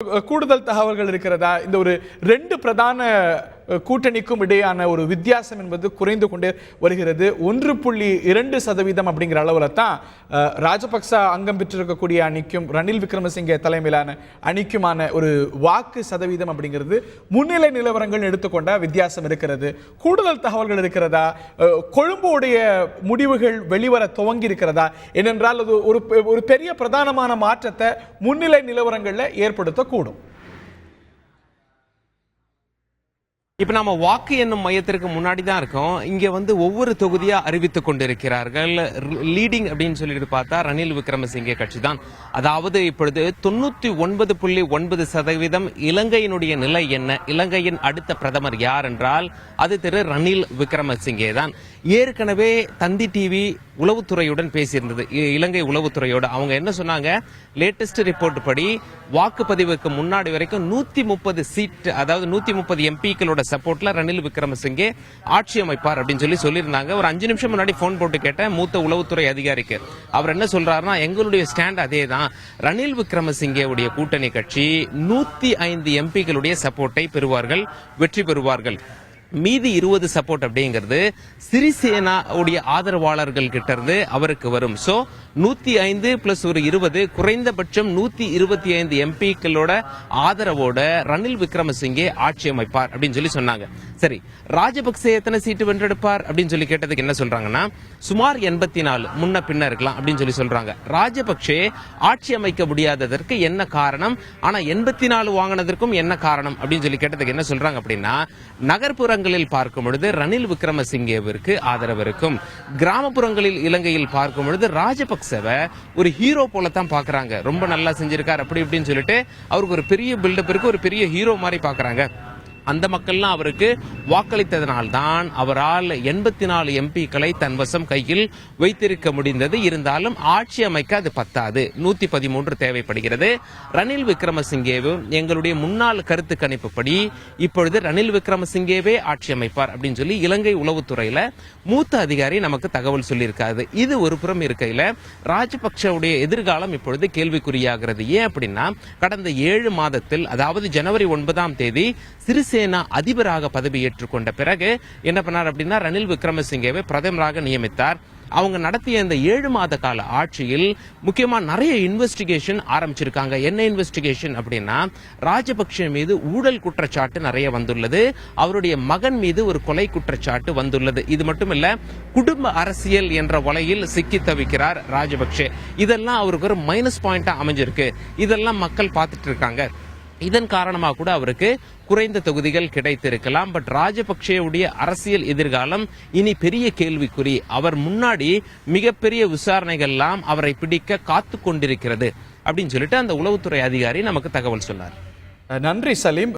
கூடுதல் தகவல்கள் இருக்கிறதா? இந்த ஒரு 2 பிரதான கூட்டணிக்கும் இடையான ஒரு வித்தியாசம் என்பது குறைந்து கொண்டே வருகிறது. 1.2% அப்படிங்கிற அளவில் தான் ராஜபக்ச அங்கம் பெற்றிருக்கக்கூடிய அணிக்கும் ரணில் விக்ரமசிங்கே தலைமையிலான அணிக்குமான ஒரு வாக்கு சதவீதம் அப்படிங்கிறது முன்னிலை நிலவரங்கள் எடுத்துக்கொண்ட வித்தியாசம் இருக்கிறது. கூடுதல் தகவல்கள் இருக்கிறதா? கொழும்புடைய முடிவுகள் வெளிவர துவங்கி இருக்கிறதா? ஏனென்றால் அது ஒரு பெரிய பிரதானமான மாற்றத்தை முன்னிலை நிலவரங்களில் ஏற்படுத்தக்கூடும். இப்ப நாம வாக்கு எண்ணும் மையத்திற்கு முன்னாடி தான் இருக்கோம். இங்க ஒவ்வொரு தொகுதியா அறிவித்துக் கொண்டிருக்கிறார்கள். லீடிங் அப்படின்னு சொல்லிட்டு பார்த்தா ரணில் விக்ரமசிங்கே கட்சி தான். அதாவது இப்பொழுது 99.9% இலங்கையினுடைய நிலை என்ன, இலங்கையின் அடுத்த பிரதமர் யார் என்றால் அது திரு ரணில் விக்ரமசிங்கே தான். ஏற்கனவே தந்தி டிவி உளவுத்துறையுடன் பேசியிருந்தது, இலங்கை உளவுத்துறையோட. அவங்க என்ன சொன்னாங்க, லேட்டஸ்ட் ரிப்போர்ட் படி வாக்குப்பதிவுக்கு முன்னாடி வரைக்கும் 130 சீட், அதாவது 130 எம்பிக்களோட சப்போர்ட்ல ரணில் விக்ரமசிங்கே ஆட்சி அமைப்பார் அப்படின்னு சொல்லியிருந்தாங்க. ஒரு 5 நிமிஷம் முன்னாடி போன் போட்டு கேட்ட மூத்த உளவுத்துறை அதிகாரிக்கு அவர் என்ன சொல்றாருன்னா, எங்களுடைய ஸ்டாண்ட் அதே தான். ரணில் விக்ரமசிங்கே உடைய கூட்டணி கட்சி 105 எம்பிக்களுடைய சப்போர்ட்டை பெறுவார்கள், வெற்றி பெறுவார்கள். மீதி 20 சப்போர்ட் அப்படிங்கிறது சிறிசேனா உடைய ஆதரவாளர்கள் கிட்ட இருந்து அவருக்கு வரும். சோ 105 பிளஸ் ஒரு 20, குறைந்தபட்சம் 125 எம்பிக்களோட ஆதரவோட ரணில் விக்ரமசிங்கே ஆட்சி அமைப்பார் அப்படின்னு சொன்னாங்க. சரி, ராஜபக்சே எத்தனை சீட்டு வென்றெடுப்பார் அப்படின்னு கேட்டதுக்கு என்ன சொல்றாங்கன்னா, சுமார் 84, முன்ன பின்ன இருக்கலாம் அப்படின்னு சொல்றாங்க. ராஜபக்சே ஆட்சி அமைக்க முடியாததற்கு என்ன காரணம், ஆனா 84 வாங்கினதற்கும் என்ன காரணம் அப்படின்னு கேட்டதுக்கு என்ன சொல்றாங்க அப்படின்னா, நகர்ப்புறங்களில் பார்க்கும் பொழுது ரணில் விக்ரமசிங்கேவிற்கு ஆதரவு இருக்கும், கிராமப்புறங்களில் இலங்கையில் பார்க்கும் பொழுது ராஜபக்சேவை ஒரு ஹீரோ போலத்தான் பாக்குறாங்க. ரொம்ப நல்லா செஞ்சிருக்கார் அப்படி இப்படின்னு சொல்லிட்டு அவருக்கு ஒரு பெரிய பில்டப் இருக்கு, ஒரு பெரிய ஹீரோ மாதிரி பாக்குறாங்க. அந்த மக்கள்லாம் அவருக்கு வாக்களித்ததனால்தான் அவரால் 84 எம்பிக்களை தன் வசம் கையில் வைத்திருக்க முடிந்தது. இருந்தாலும் ஆட்சி அமைக்க அது பத்தாது, 113 தேவைப்படுகிறது. ரணில் விக்ரமசிங்கேவும் எங்களுடைய முன்னாள் கருத்து கணிப்புப்படி இப்பொழுது ரணில் விக்ரமசிங்கேவே ஆட்சி அமைப்பார் அப்படின்னு இலங்கை உளவுத்துறையில மூத்த அதிகாரி நமக்கு தகவல் சொல்லியிருக்காது. இது ஒரு புறம் இருக்கையில ராஜபக்சவுடைய எதிர்காலம் இப்பொழுது கேள்விக்குறியாகிறது. ஏன் அப்படின்னா, கடந்த 7 மாதத்தில், அதாவது ஜனவரி 9ஆம் தேதி சிறிசேனா அதிபராக பதவியேற்றுக் கொண்ட பிறகு என்ன பண்ணார் அப்படின்னா, ரணில் விக்ரமசிங்கேவை பிரதமராக நியமித்தார். அவங்க நடத்திய இந்த 7 மாத கால ஆட்சியில் முக்கியமா நிறைய இன்வெஸ்டிகேஷன் ஆரம்பிச்சிருக்காங்க. என்ன இன்வெஸ்டிகேஷன் அப்படின்னா, ராஜபக்சே மீது ஊழல் குற்றச்சாட்டு நிறைய வந்துள்ளது, அவருடைய மகன் மீது ஒரு கொலை குற்றச்சாட்டு வந்துள்ளது. இது மட்டும் இல்ல, குடும்ப அரசியல் என்ற வலையில் சிக்கி தவிக்கிறார் ராஜபக்சே. இதெல்லாம் அவருக்கு ஒரு மைனஸ் பாயிண்டா அமைஞ்சிருக்கு. இதெல்லாம் மக்கள் பார்த்துட்டு இருக்காங்க. இதன் காரணமாக கூட அவருக்கு குறைந்த தொகுதிகள் கிடைத்திருக்கலாம். பட் ராஜபக்சேவுடைய அரசியல் எதிர்காலம் இனி பெரிய கேள்விக்குறி. அவர் முன்னாடி மிகப்பெரிய விசாரணைகள் எல்லாம் அவரை பிடிக்க காத்து கொண்டிருக்கிறது அப்படின்னு சொல்லிட்டு அந்த உளவுத்துறை அதிகாரி நமக்கு தகவல் சொன்னார். நன்றி சலீம்.